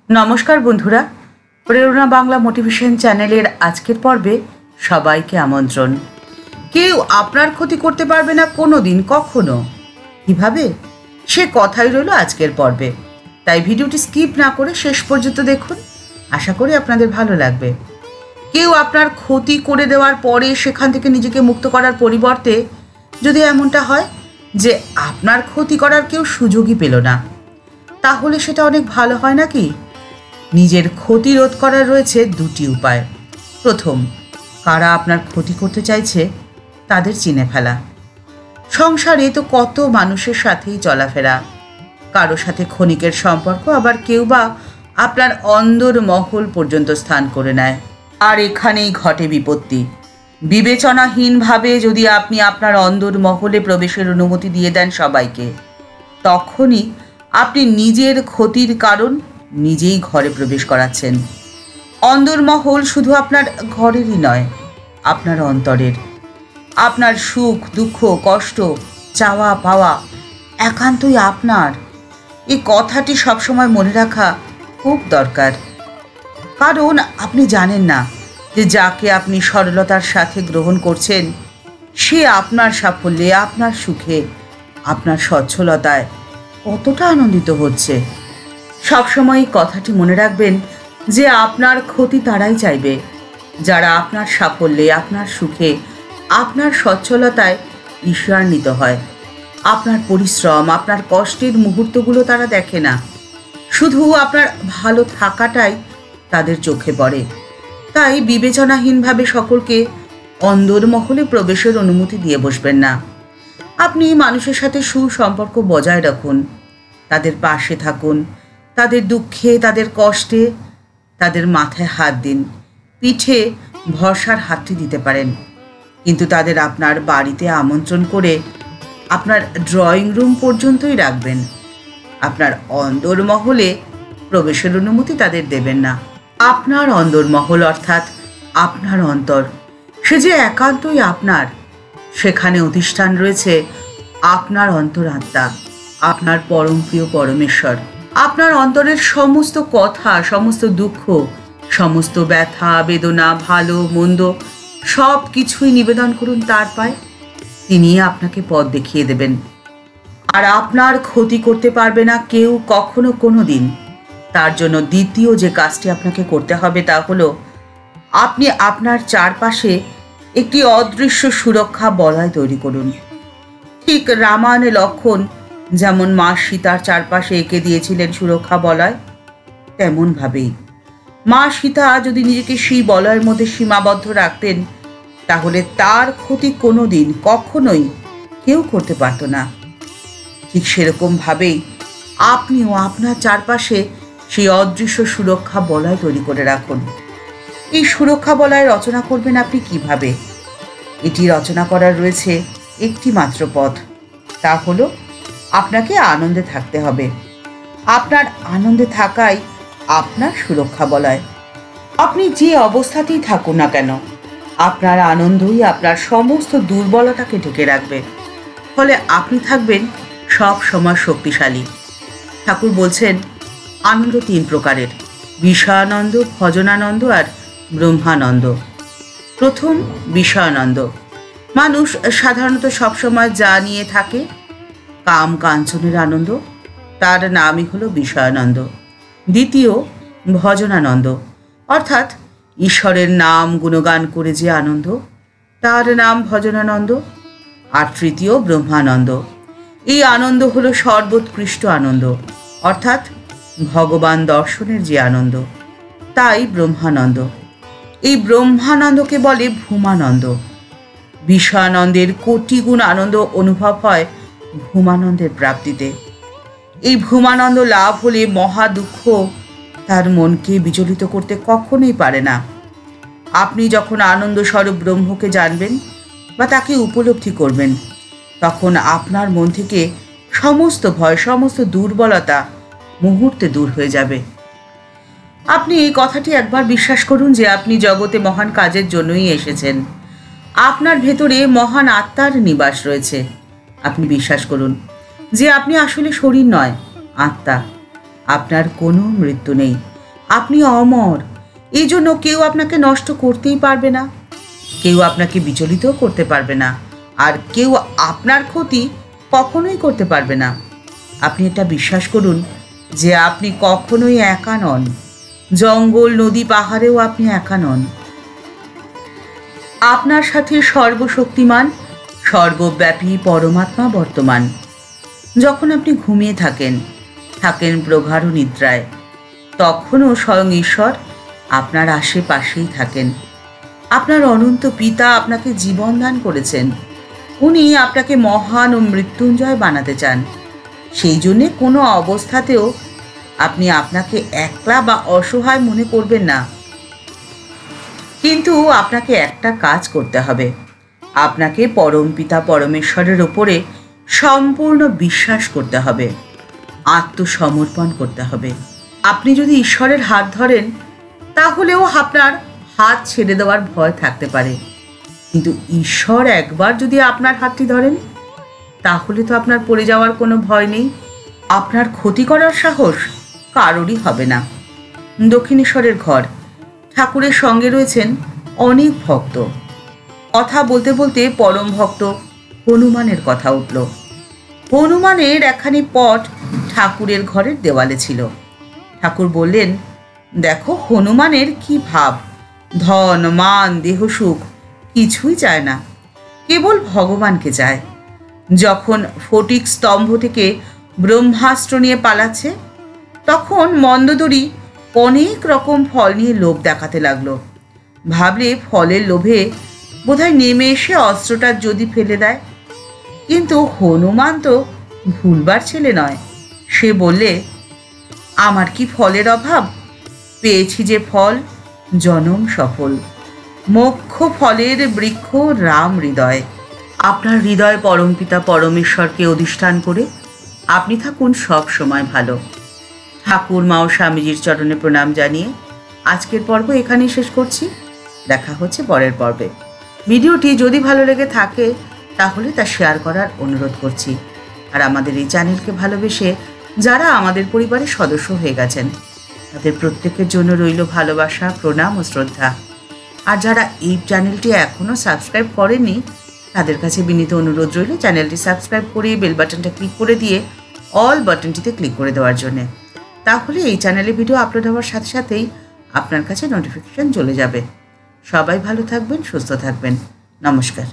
নমস্কার বন্ধুরা, প্রেরণা বাংলা মোটিভেশন চ্যানেলের আজকের পর্বে সবাইকে আমন্ত্রণ। কেউ আপনার ক্ষতি করতে পারবে না কোনো দিন, কখনো। কিভাবে, সে কথাই রইল আজকের পর্বে। তাই ভিডিওটি স্কিপ না করে শেষ পর্যন্ত দেখুন, আশা করি আপনাদের ভালো লাগবে। কেউ আপনার ক্ষতি করে দেওয়ার পরে সেখান থেকে নিজেকে মুক্ত করার পরিবর্তে যদি এমনটা হয় যে আপনার ক্ষতি করার কেউ সুযোগই পেল না, তাহলে সেটা অনেক ভালো হয় নাকি? নিজের ক্ষতি রোধ করার রয়েছে দুটি উপায়। প্রথম, কারা আপনার ক্ষতি করতে চাইছে তাদের চিনে ফেলা। সংসারে তো কত মানুষের সাথেই চলাফেরা, কারো সাথে ক্ষণিকের সম্পর্ক, আবার কেউ বা আপনার অন্দর মহল পর্যন্ত স্থান করে নেয়। আর এখানেই ঘটে বিপত্তি। বিবেচনাহীনভাবে যদি আপনি আপনার অন্দর মহলে প্রবেশের অনুমতি দিয়ে দেন সবাইকে, তখনই আপনি নিজের ক্ষতির কারণ নিজেই ঘরে প্রবেশ করাচ্ছেন। অন্দরমহল শুধু আপনার ঘরেরই নয়, আপনার অন্তরের। আপনার সুখ, দুঃখ, কষ্ট, চাওয়া পাওয়া একান্তই আপনার। এই কথাটি সবসময় মনে রাখা খুব দরকার। কারণ আপনি জানেন না যে যাকে আপনি সরলতার সাথে গ্রহণ করছেন, সে আপনার সাফল্যে, আপনার সুখে, আপনার সচ্ছলতায় কতটা আনন্দিত হচ্ছে। সবসময় কথাটি মনে রাখবেন যে আপনার ক্ষতি তারাই চাইবে যারা আপনার সাফল্যে, আপনার সুখে, আপনার সচ্ছলতায় ঈর্ষান্বিত হয়। আপনার পরিশ্রম, আপনার কষ্টের মুহূর্তগুলো তারা দেখে না, শুধু আপনার ভালো থাকাটাই তাদের চোখে পড়ে। তাই বিবেচনাহীনভাবে সকলকে অন্দরমহলে প্রবেশের অনুমতি দিয়ে বসবেন না। আপনি মানুষের সাথে সুসম্পর্ক বজায় রাখুন, তাদের পাশে থাকুন, তাদের দুঃখে, তাদের কষ্টে তাদের মাথায় হাত দিন, পিঠে ভরসার হাতটি দিতে পারেন। কিন্তু তাদের আপনার বাড়িতে আমন্ত্রণ করে আপনার ড্রয়িং রুম পর্যন্তই রাখবেন। আপনার অন্দরমহলে প্রবেশের অনুমতি তাদের দেবেন না। আপনার অন্দরমহল অর্থাৎ আপনার অন্তর, সে যে একান্তই আপনার। সেখানে অধিষ্ঠান রয়েছে আপনার অন্তরাত্মা, আপনার পরম প্রিয় পরমেশ্বর। আপনার অন্তরের সমস্ত কথা, সমস্ত দুঃখ, সমস্ত ব্যথা বেদনা, ভালো মন্দ সব কিছুই নিবেদন করুন তার পায়ে। তিনি আপনাকে পথ দেখিয়ে দেবেন। আর আপনার ক্ষতি করতে পারবে না কেউ, কখনো, কোনো দিন। তার জন্য দ্বিতীয় যে কাজটি আপনাকে করতে হবে তা হলো, আপনি আপনার চারপাশে একটি অদৃশ্য সুরক্ষা বলয় তৈরি করুন। ঠিক রামায়ণে লক্ষণ যেমন মা সীতার চারপাশে এঁকে দিয়েছিলেন সুরক্ষা বলয়, তেমনভাবেই মা সীতা যদি নিজেকে সেই বলয়ের মধ্যে সীমাবদ্ধ রাখতেন, তাহলে তার ক্ষতি কোনো দিন, কখনোই কেউ করতে পারত না। ঠিক সেরকমভাবেই আপনিও আপনার চারপাশে সেই অদৃশ্য সুরক্ষা বলয় তৈরি করে রাখুন। এই সুরক্ষা বলয় রচনা করবেন আপনি কিভাবে? এটি রচনা করার রয়েছে একটি মাত্র পথ, তা হলো আপনাকে আনন্দে থাকতে হবে। আপনার আনন্দে থাকাই আপনার সুরক্ষা বলয়। আপনি যে অবস্থাতেই থাকুন না কেন, আপনার আনন্দই আপনার সমস্ত দুর্বলতাকে ঢেকে রাখবে। ফলে আপনি থাকবেন সব সময় শক্তিশালী। ঠাকুর বলছেন, আনন্দ তিন প্রকারের: বিষয়ানন্দ, ভজনানন্দ আর ব্রহ্মানন্দ। প্রথম, বিষয়ানন্দ। মানুষ সাধারণত সবসময় যা নিয়ে থাকে, কাম কাঞ্চনের আনন্দ, তার নামই হলো বিষয়ানন্দ। দ্বিতীয়, ভজনানন্দ, অর্থাৎ ঈশ্বরের নাম গুণগান করে যে আনন্দ, তার নাম ভজনানন্দ। আর তৃতীয়, ব্রহ্মানন্দ। এই আনন্দ হলো সর্বোৎকৃষ্ট আনন্দ, অর্থাৎ ভগবান দর্শনের যে আনন্দ, তাই ব্রহ্মানন্দ। এই ব্রহ্মানন্দকে বলে ভূমানন্দ। বিষয়ানন্দের কোটি গুণ আনন্দ অনুভব হয় ভূমানন্দের প্রাপ্তিতে। এই ভূমানন্দ লাভ হলে মহা দুঃখ তার মনকে বিচলিত করতে কখনোই পারে না। আপনি যখন আনন্দ স্বরূপ ব্রহ্মকে জানবেন বা তাকে উপলব্ধি করবেন, তখন আপনার মন থেকে সমস্ত ভয়, সমস্ত দুর্বলতা মুহূর্তে দূর হয়ে যাবে। আপনি এই কথাটি একবার বিশ্বাস করুন যে আপনি জগতে মহান কাজের জন্যই এসেছেন। আপনার ভেতরে মহান আত্মার নিবাস রয়েছে। আপনি বিশ্বাস করুন যে আপনি আসলে শরীর নয়, আত্মা। আপনার কোনো মৃত্যু নেই, আপনি অমর, এই জন্য কেউ আপনাকে নষ্ট করতেই পারবে না, কেউ আপনাকে বিচলিতও করতে পারবে না, আর কেউ আপনার ক্ষতি কখনোই করতে পারবে না। আপনি এটা বিশ্বাস করুন যে আপনি কখনোই একা নন। জঙ্গল, নদী, পাহাড়েও আপনি একা নন। আপনার সাথে সর্বশক্তিমান, সর্বব্যাপী পরমাত্মা বর্তমান। যখন আপনি ঘুমিয়ে থাকেন প্রগাঢ় নিদ্রায়, তখনও স্বয়ং ঈশ্বর আপনার আশেপাশেই থাকেন। আপনার অনন্ত পিতা আপনাকে জীবন দান করেছেন। উনি আপনাকে মহান ও মৃত্যুঞ্জয় বানাতে চান। সেই জন্যে কোনো অবস্থাতেও আপনি আপনাকে একলা বা অসহায় মনে করবেন না। কিন্তু আপনাকে একটা কাজ করতে হবে। আপনাকে পরমপিতা পরমেশ্বরের ওপরে সম্পূর্ণ বিশ্বাস করতে হবে, আত্মসমর্পণ করতে হবে। আপনি যদি ঈশ্বরের হাত ধরেন, তাহলেও আপনার হাত ছেড়ে দেওয়ার ভয় থাকতে পারে। কিন্তু ঈশ্বর একবার যদি আপনার হাতটি ধরেন, তাহলে তো আপনার পড়ে যাওয়ার কোনো ভয় নেই। আপনার ক্ষতি করার সাহস কারোরই হবে না। দক্ষিণেশ্বরের ঘর, ঠাকুরের সঙ্গে রয়েছেন অনেক ভক্ত। কথা বলতে বলতে পরম ভক্ত হনুমানের কথা উঠল। হনুমানের একখানি পট ঠাকুরের ঘরের দেওয়ালে ছিল। ঠাকুর বললেন, দেখো হনুমানের কি ভাব, ধন মান দেহ সুখ কিছুই চায় না, কেবল ভগবানকে চায়। যখন ফটিক স্তম্ভ থেকে ব্রহ্মাস্ত্র নিয়ে পালাচ্ছে, তখন মন্দোদরী অনেক রকম ফল নিয়ে লোভ দেখাতে লাগলো। ভাবলে ফলের লোভে বোধহয় নেমে এসে অস্ত্রটা যদি ফেলে দেয়। কিন্তু হনুমান তো ভুলবার ছেলে নয়। সে বললে, আমার কি ফলের অভাব? পেয়েছি যে ফল, জনম সফল। মোক্ষ ফলের বৃক্ষ রাম হৃদয়। আপনার হৃদয় পরমপিতা পরমেশ্বরকে অধিষ্ঠান করে আপনি থাকুন সব সময় ভালো। ঠাকুর মা ও স্বামীজির চরণে প্রণাম জানিয়ে আজকের পর্ব এখানেই শেষ করছি। দেখা হচ্ছে পরের পর্বে। ভিডিওটি যদি ভালো লেগে থাকে তাহলে তা শেয়ার করার অনুরোধ করছি। আর আমাদের এই চ্যানেলকে ভালোবেসে যারা আমাদের পরিবারের সদস্য হয়ে গেছেন, তাদের প্রত্যেকের জন্য রইল ভালোবাসা, প্রণাম ও শ্রদ্ধা। আর যারা এই চ্যানেলটি এখনও সাবস্ক্রাইব করেনি, তাদের কাছে বিনীত অনুরোধ রইল চ্যানেলটি সাবস্ক্রাইব করে বেল বাটনটা ক্লিক করে দিয়ে অল বাটনটিতে ক্লিক করে দেওয়ার জন্যে। তাহলে এই চ্যানেলে ভিডিও আপলোড হওয়ার সাথে সাথেই আপনার কাছে নোটিফিকেশন চলে যাবে। সবাই ভালো থাকবেন, সুস্থ থাকবেন। নমস্কার।